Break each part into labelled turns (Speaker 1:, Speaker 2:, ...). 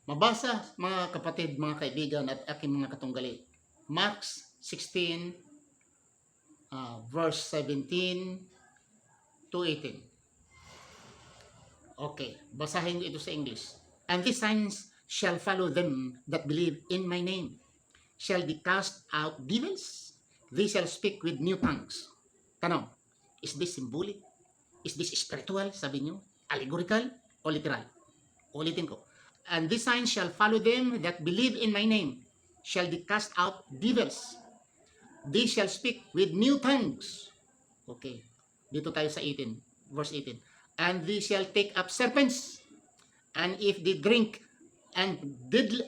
Speaker 1: Mabasa, mga kapatid, mga kaibigan at aking mga katunggali. Mark 16, verse 17 to 18. Okay, basahin niyo ito sa English. And these signs shall follow them that believe in my name. Shall they cast out devils? They shall speak with new tongues. Tanong, is this symbolic? Is this spiritual? Sabi niyo, allegorical o literal? Ulitin ko. And these signs shall follow them that believe in my name. Shall they cast out devils? They shall speak with new tongues. Okay. Dito tayo sa 18, verse 18. And they shall take up serpents. And if they drink and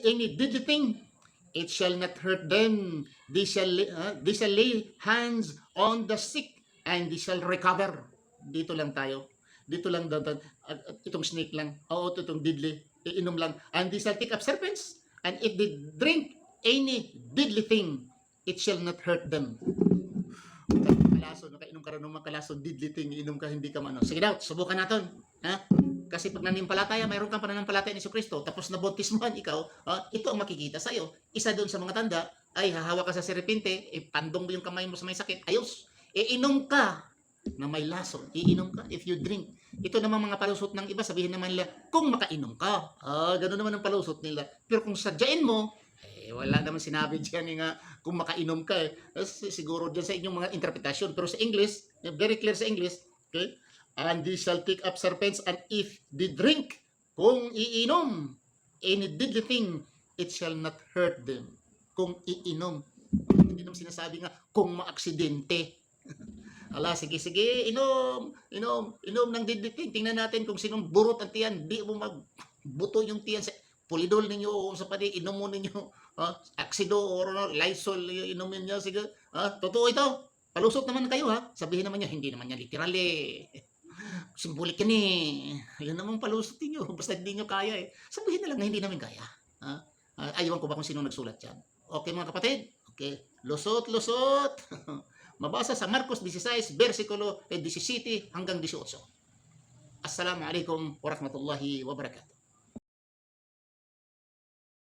Speaker 1: any deadly thing, it shall not hurt them. They shall lay hands on the sick and they shall recover. Dito lang tayo. Dito lang itong snake lang. Oo, itong deadly. Iinom lang. And they shall take up serpents. And if they drink any deadly thing, it shall not hurt them. Makalaso, nakainom ka rin ng makalaso, deadly thing, iinom ka, hindi ka mano. Sige daw, subukan natin. Ha? Kasi pag nanimpalataya, mayroon kang pananampalataya ni Jesucristo, tapos nabautismohan ikaw, ito ang makikita sa'yo. Isa doon sa mga tanda, ay hahawa ka sa serpente, pandong mo yung kamay mo sa may sakit, ayos. Iinom ka na may lason, iinom ka if you drink. Ito naman mga palusot ng iba, sabihin naman nila, kung makainom ka. Ganoon naman ang palusot nila. Pero kung sadyain mo, wala naman sinabi dyan nga kung makainom ka. Siguro dyan sa inyong mga interpretasyon. Pero sa English, very clear sa English, okay? And they shall take up serpents, and if they drink, kung iinom, any deadly thing, it shall not hurt them. Kung iinom. Hindi naman sinasabi nga, kung maaksidente. Ala, sige, inom ng deadly thing. Tingnan natin kung sinong burot ang tiyan. Di mo magbuto yung tiyan sa pulidol ninyo o sa pati, inom mo ninyo. Aksido or Lysol, inumin niya. Sige, totoo ito. Palusot naman kayo ha. Sabihin naman niya, hindi naman niya literal Simbolik yan Yan naman palusot niyo. Basta hindi niyo kaya Sabihin na lang na hindi namin kaya. Ayawan ko ba kung sino nagsulat yan. Okay mga kapatid? Okay. Lusot. Mabasa sa Marcos 16, versikulo 17 hanggang 18. Assalamualaikum warahmatullahi wabarakatuh.